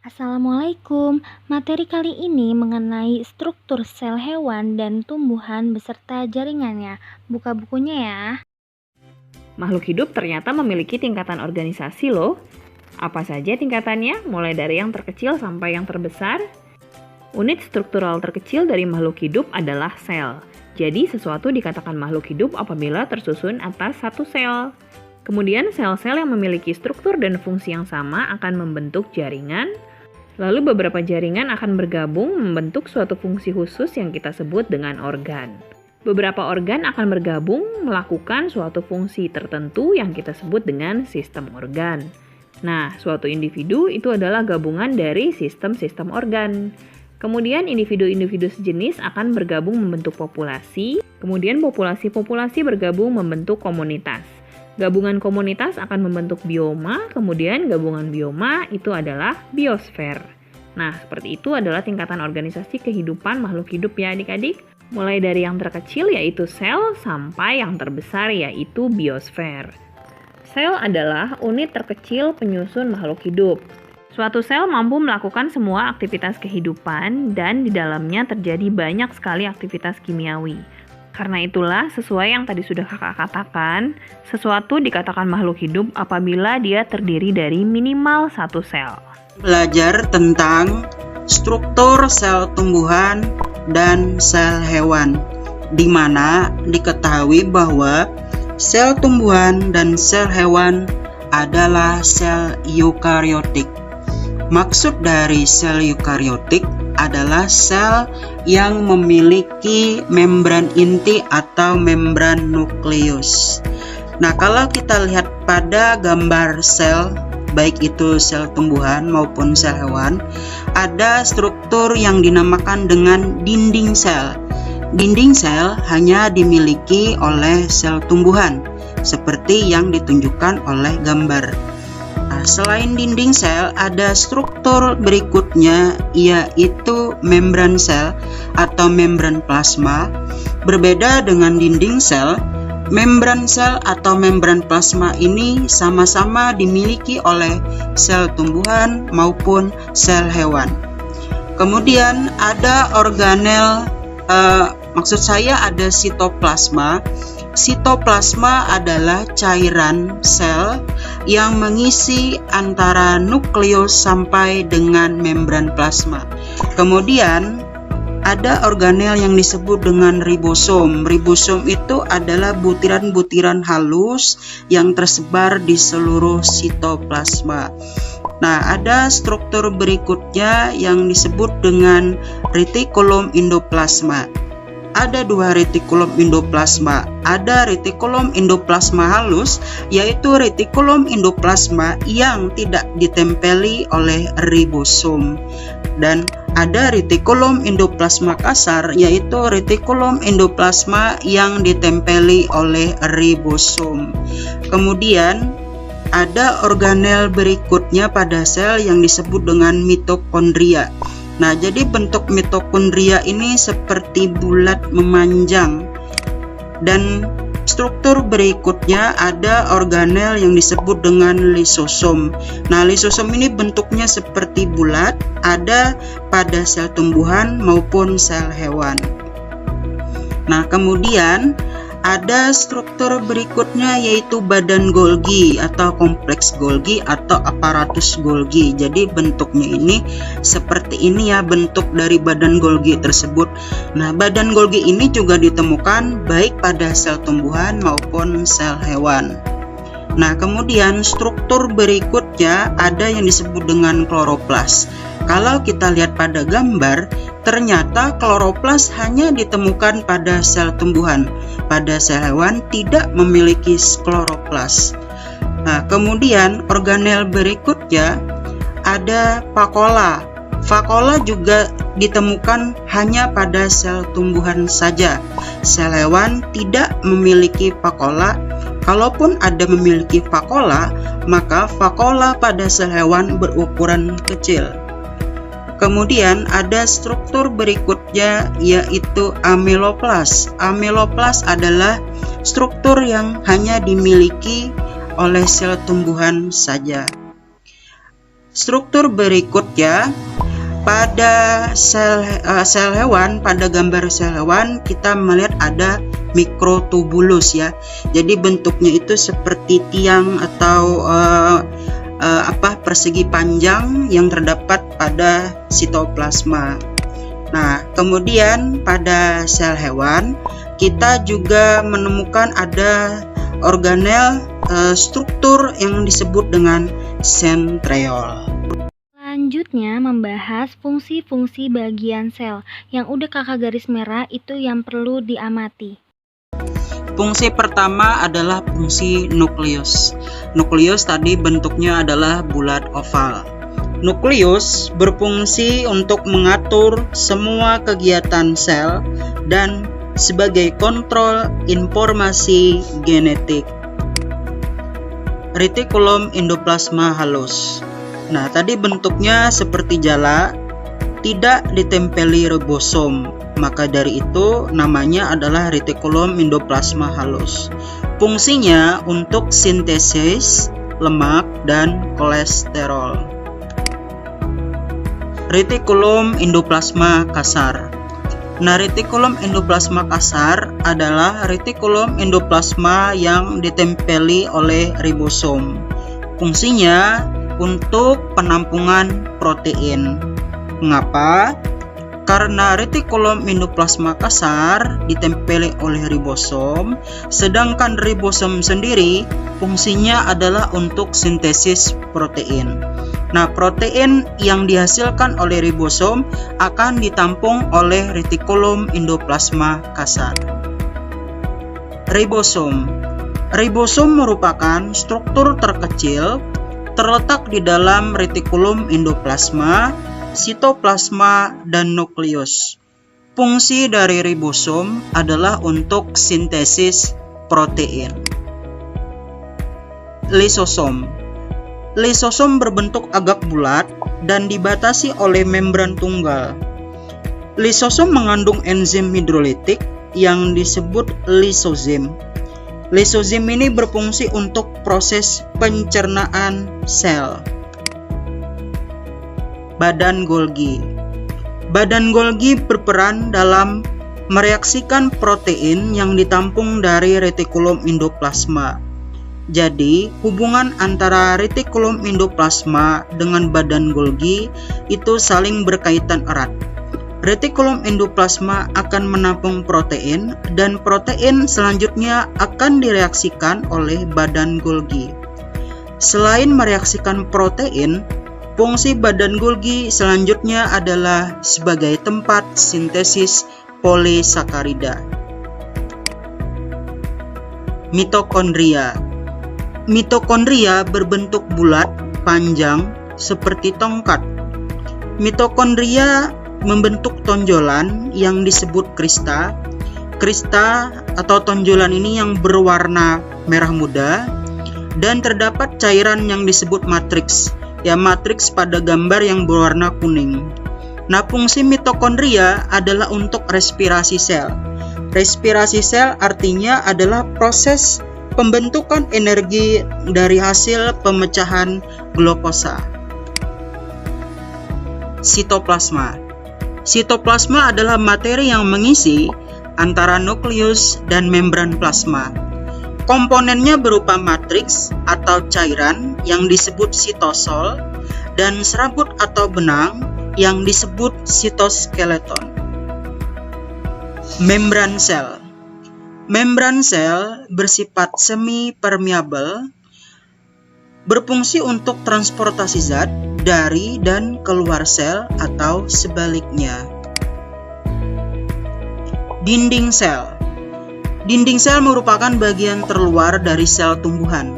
Assalamualaikum. Materi kali ini mengenai struktur sel hewan dan tumbuhan beserta jaringannya. Buka bukunya ya. Makhluk hidup ternyata memiliki tingkatan organisasi loh. Apa saja tingkatannya, mulai dari yang terkecil sampai yang terbesar? Unit struktural terkecil dari makhluk hidup adalah sel. Jadi sesuatu dikatakan makhluk hidup apabila tersusun atas satu sel. Kemudian sel-sel yang memiliki struktur dan fungsi yang sama akan membentuk jaringan. Lalu beberapa jaringan akan bergabung membentuk suatu fungsi khusus yang kita sebut dengan organ. Beberapa organ akan bergabung melakukan suatu fungsi tertentu yang kita sebut dengan sistem organ. Nah, suatu individu itu adalah gabungan dari sistem-sistem organ. Kemudian individu-individu sejenis akan bergabung membentuk populasi, kemudian populasi-populasi bergabung membentuk komunitas. Gabungan komunitas akan membentuk bioma, kemudian gabungan bioma itu adalah biosfer. Nah, seperti itu adalah tingkatan organisasi kehidupan makhluk hidup ya adik-adik. Mulai dari yang terkecil yaitu sel sampai yang terbesar yaitu biosfer. Sel adalah unit terkecil penyusun makhluk hidup. Suatu sel mampu melakukan semua aktivitas kehidupan dan di dalamnya terjadi banyak sekali aktivitas kimiawi. Karena itulah, sesuai yang tadi sudah kakak katakan, sesuatu dikatakan makhluk hidup apabila dia terdiri dari minimal satu sel. Belajar tentang struktur sel tumbuhan dan sel hewan, di mana diketahui bahwa sel tumbuhan dan sel hewan adalah sel eukariotik. Maksud dari sel eukariotik adalah sel yang memiliki membran inti atau membran nukleus. Nah, kalau kita lihat pada gambar sel, baik itu sel tumbuhan maupun sel hewan, ada struktur yang dinamakan dengan dinding sel. Dinding sel hanya dimiliki oleh sel tumbuhan, seperti yang ditunjukkan oleh gambar. Nah, selain dinding sel, ada struktur berikutnya yaitu membran sel atau membran plasma. Berbeda dengan dinding sel, membran sel atau membran plasma ini sama-sama dimiliki oleh sel tumbuhan maupun sel hewan. Kemudian ada organel, maksud saya ada sitoplasma. Sitoplasma adalah cairan sel yang mengisi antara nukleus sampai dengan membran plasma. Kemudian ada organel yang disebut dengan ribosom. Ribosom itu adalah butiran-butiran halus yang tersebar di seluruh sitoplasma. Nah, ada struktur berikutnya yang disebut dengan retikulum endoplasma. Ada dua retikulum endoplasma. Ada retikulum endoplasma halus, yaitu retikulum endoplasma yang tidak ditempeli oleh ribosom. Dan ada retikulum endoplasma kasar, yaitu retikulum endoplasma yang ditempeli oleh ribosom. Kemudian ada organel berikutnya pada sel yang disebut dengan mitokondria. Nah, jadi bentuk mitokondria ini seperti bulat memanjang. Dan struktur berikutnya ada organel yang disebut dengan lisosom. Nah, lisosom ini bentuknya seperti bulat, ada pada sel tumbuhan maupun sel hewan. Nah, kemudian ada struktur berikutnya yaitu badan Golgi atau kompleks Golgi atau aparatus Golgi. Jadi bentuknya ini seperti ini ya, bentuk dari badan Golgi tersebut. Nah, badan Golgi ini juga ditemukan baik pada sel tumbuhan maupun sel hewan. Nah, kemudian struktur berikutnya ada yang disebut dengan kloroplas. Kalau kita lihat pada gambar, ternyata kloroplas hanya ditemukan pada sel tumbuhan. Pada sel hewan tidak memiliki kloroplas. Nah, kemudian organel berikutnya ada vakuola. Vakuola juga ditemukan hanya pada sel tumbuhan saja. Sel hewan tidak memiliki vakuola. Kalaupun ada memiliki vakuola, maka vakuola pada sel hewan berukuran kecil. Kemudian ada struktur berikutnya yaitu ameloplas. Ameloplas adalah struktur yang hanya dimiliki oleh sel tumbuhan saja. Struktur berikutnya, pada sel hewan, pada gambar sel hewan kita melihat ada mikrotubulus ya. Jadi bentuknya itu seperti tiang atau persegi panjang yang terdapat pada sitoplasma. Nah, kemudian pada sel hewan kita juga menemukan ada organel struktur yang disebut dengan centriole. Selanjutnya membahas fungsi-fungsi bagian sel. Yang udah kakak garis merah itu yang perlu diamati. Fungsi pertama adalah fungsi nukleus. Nukleus tadi bentuknya adalah bulat oval. Nukleus berfungsi untuk mengatur semua kegiatan sel dan sebagai kontrol informasi genetik. Retikulum endoplasma halus. Nah, tadi bentuknya seperti jala, tidak ditempeli ribosom. Maka dari itu namanya adalah retikulum endoplasma halus. Fungsinya untuk sintesis lemak dan kolesterol. Retikulum endoplasma kasar. Nah, retikulum endoplasma kasar adalah retikulum endoplasma yang ditempeli oleh ribosom. Fungsinya untuk penampungan protein. Mengapa? Karena retikulum endoplasma kasar ditempeli oleh ribosom, sedangkan ribosom sendiri fungsinya adalah untuk sintesis protein. Nah, protein yang dihasilkan oleh ribosom akan ditampung oleh retikulum endoplasma kasar. Ribosom. Ribosom merupakan struktur terkecil terletak di dalam retikulum endoplasma, sitoplasma, dan nukleus. Fungsi dari ribosom adalah untuk sintesis protein. Lisosom. Lisosom berbentuk agak bulat dan dibatasi oleh membran tunggal. Lisosom mengandung enzim hidrolitik yang disebut lisozim. Lisozim ini berfungsi untuk proses pencernaan sel. Badan Golgi. Badan Golgi berperan dalam mereaksikan protein yang ditampung dari retikulum endoplasma. Jadi, hubungan antara retikulum endoplasma dengan badan Golgi itu saling berkaitan erat. Retikulum endoplasma akan menampung protein dan protein selanjutnya akan direaksikan oleh badan Golgi. Selain mereaksikan protein, fungsi badan Golgi selanjutnya adalah sebagai tempat sintesis polisakarida. Mitokondria. Mitokondria berbentuk bulat, panjang, seperti tongkat. Mitokondria membentuk tonjolan yang disebut krista. Krista atau tonjolan ini yang berwarna merah muda dan terdapat cairan yang disebut matriks. Ya, matriks pada gambar yang berwarna kuning. Nah, fungsi mitokondria adalah untuk respirasi sel. Respirasi sel artinya adalah proses pembentukan energi dari hasil pemecahan glukosa. Sitoplasma. Sitoplasma adalah materi yang mengisi antara nukleus dan membran plasma. Komponennya berupa matriks atau cairan yang disebut sitosol dan serabut atau benang yang disebut sitoskeleton. Membran sel. Membran sel bersifat semi-permeabel, berfungsi untuk transportasi zat dari dan keluar sel atau sebaliknya. Dinding sel. Dinding sel merupakan bagian terluar dari sel tumbuhan.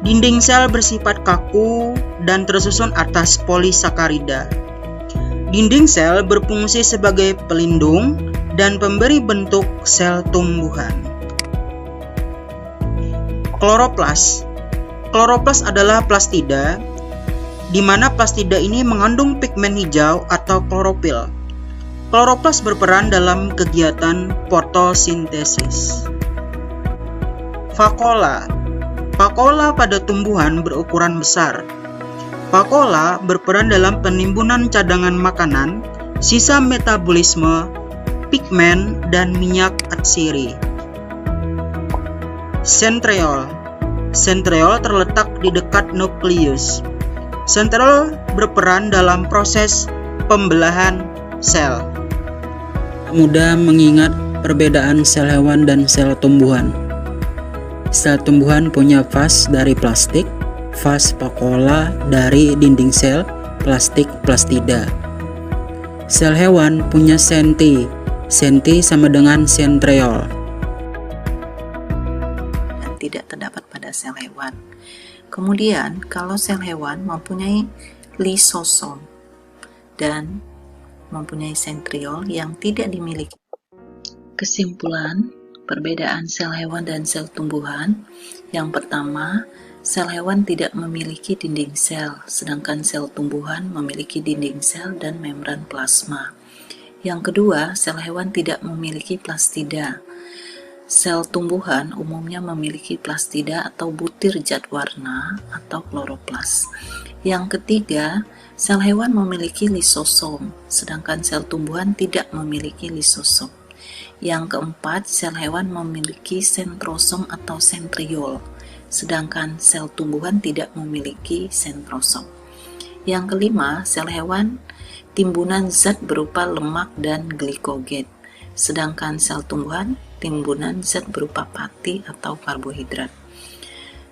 Dinding sel bersifat kaku dan tersusun atas polisakarida. Dinding sel berfungsi sebagai pelindung dan pemberi bentuk sel tumbuhan. Kloroplas. Kloroplas adalah plastida, di mana plastida ini mengandung pigmen hijau atau klorofil. Kloroplas berperan dalam kegiatan fotosintesis. Vakuola. Vakuola pada tumbuhan berukuran besar. Vakuola berperan dalam penimbunan cadangan makanan, sisa metabolisme, pigmen, dan minyak atsiri. Centriole. Centriole terletak di dekat nukleus. Centriole berperan dalam proses pembelahan sel. Mudah mengingat perbedaan sel hewan dan sel tumbuhan. Sel tumbuhan punya vas dari plastik, vas vakuola dari dinding sel plastik plastida. Sel hewan punya senti. Senti sama dengan centriole. Dan tidak terdapat pada sel hewan. Kemudian, kalau sel hewan mempunyai lisosom dan mempunyai centriole yang tidak dimiliki. Kesimpulan, perbedaan sel hewan dan sel tumbuhan. Yang pertama, sel hewan tidak memiliki dinding sel, sedangkan sel tumbuhan memiliki dinding sel dan membran plasma. Yang kedua, sel hewan tidak memiliki plastida. Sel tumbuhan umumnya memiliki plastida atau butir zat warna atau kloroplas. Yang ketiga, sel hewan memiliki lisosom, sedangkan sel tumbuhan tidak memiliki lisosom. Yang keempat, sel hewan memiliki sentrosom atau centriole, sedangkan sel tumbuhan tidak memiliki sentrosom. Yang kelima, sel hewan timbunan zat berupa lemak dan glikogen, sedangkan sel tumbuhan timbunan zat berupa pati atau karbohidrat.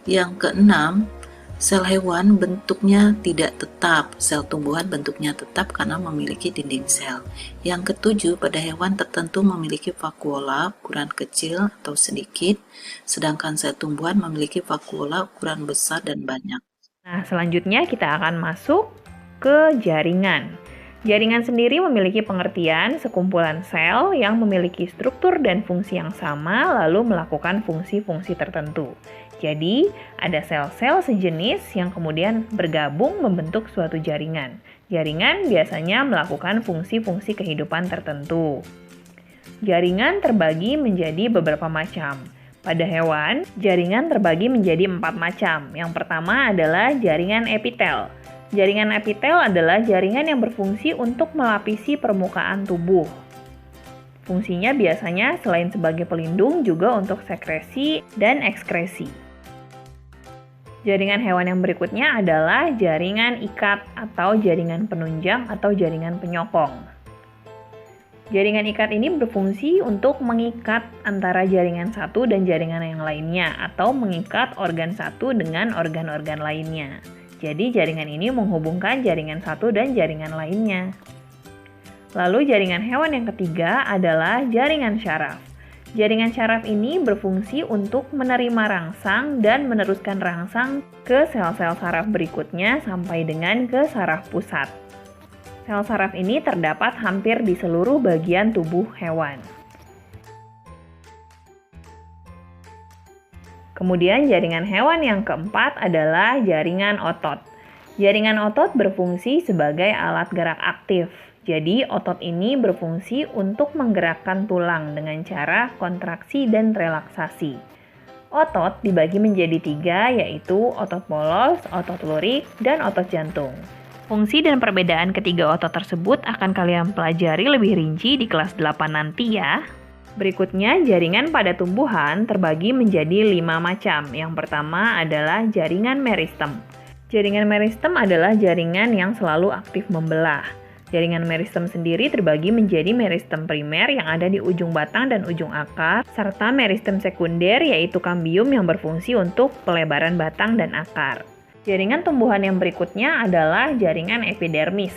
Yang keenam, sel hewan bentuknya tidak tetap, sel tumbuhan bentuknya tetap karena memiliki dinding sel. Yang ketujuh, pada hewan tertentu memiliki vakuola ukuran kecil atau sedikit, sedangkan sel tumbuhan memiliki vakuola ukuran besar dan banyak. Nah, selanjutnya kita akan masuk ke jaringan. Jaringan sendiri memiliki pengertian sekumpulan sel yang memiliki struktur dan fungsi yang sama lalu melakukan fungsi-fungsi tertentu. Jadi, ada sel-sel sejenis yang kemudian bergabung membentuk suatu jaringan. Jaringan biasanya melakukan fungsi-fungsi kehidupan tertentu. Jaringan terbagi menjadi beberapa macam. Pada hewan, jaringan terbagi menjadi 4 macam. Yang pertama adalah jaringan epitel. Jaringan epitel adalah jaringan yang berfungsi untuk melapisi permukaan tubuh. Fungsinya biasanya selain sebagai pelindung juga untuk sekresi dan ekskresi. Jaringan hewan yang berikutnya adalah jaringan ikat atau jaringan penunjang atau jaringan penyokong. Jaringan ikat ini berfungsi untuk mengikat antara jaringan satu dan jaringan yang lainnya atau mengikat organ satu dengan organ-organ lainnya. Jadi jaringan ini menghubungkan jaringan satu dan jaringan lainnya. Lalu jaringan hewan yang ketiga adalah jaringan syaraf. Jaringan syaraf ini berfungsi untuk menerima rangsang dan meneruskan rangsang ke sel-sel saraf berikutnya sampai dengan ke saraf pusat. Sel saraf ini terdapat hampir di seluruh bagian tubuh hewan. Kemudian jaringan hewan yang keempat adalah jaringan otot. Jaringan otot berfungsi sebagai alat gerak aktif. Jadi otot ini berfungsi untuk menggerakkan tulang dengan cara kontraksi dan relaksasi. Otot dibagi menjadi 3, yaitu otot polos, otot lurik, dan otot jantung. Fungsi dan perbedaan ketiga otot tersebut akan kalian pelajari lebih rinci di kelas 8 nanti ya. Berikutnya, jaringan pada tumbuhan terbagi menjadi 5 macam. Yang pertama adalah jaringan meristem. Jaringan meristem adalah jaringan yang selalu aktif membelah. Jaringan meristem sendiri terbagi menjadi meristem primer yang ada di ujung batang dan ujung akar, serta meristem sekunder yaitu kambium yang berfungsi untuk pelebaran batang dan akar. Jaringan tumbuhan yang berikutnya adalah jaringan epidermis.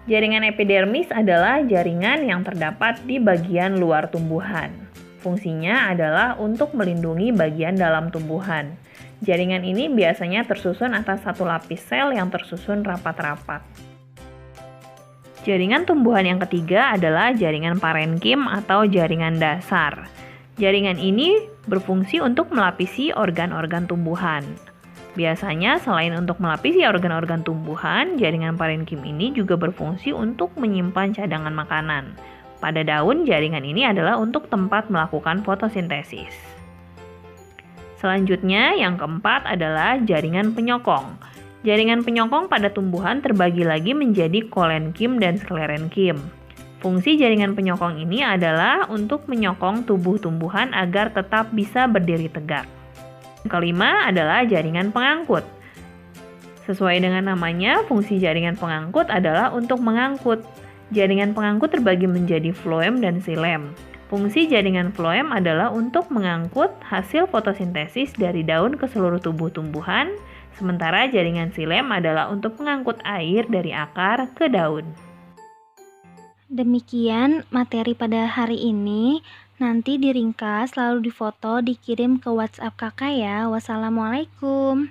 Jaringan epidermis adalah jaringan yang terdapat di bagian luar tumbuhan. Fungsinya adalah untuk melindungi bagian dalam tumbuhan. Jaringan ini biasanya tersusun atas satu lapis sel yang tersusun rapat-rapat. Jaringan tumbuhan yang ketiga adalah jaringan parenkim atau jaringan dasar. Jaringan ini berfungsi untuk melapisi organ-organ tumbuhan. Biasanya selain untuk melapisi organ-organ tumbuhan, jaringan parenkim ini juga berfungsi untuk menyimpan cadangan makanan. Pada daun, jaringan ini adalah untuk tempat melakukan fotosintesis. Selanjutnya, yang keempat adalah jaringan penyokong. Jaringan penyokong pada tumbuhan terbagi lagi menjadi kolenkim dan sklerenkim. Fungsi jaringan penyokong ini adalah untuk menyokong tubuh tumbuhan agar tetap bisa berdiri tegak. Yang kelima adalah jaringan pengangkut. Sesuai dengan namanya, fungsi jaringan pengangkut adalah untuk mengangkut. Jaringan pengangkut terbagi menjadi floem dan xilem. Fungsi jaringan floem adalah untuk mengangkut hasil fotosintesis dari daun ke seluruh tubuh tumbuhan, sementara jaringan xilem adalah untuk mengangkut air dari akar ke daun. Demikian materi pada hari ini. Nanti diringkas lalu difoto dikirim ke WhatsApp kakak ya. Wassalamualaikum.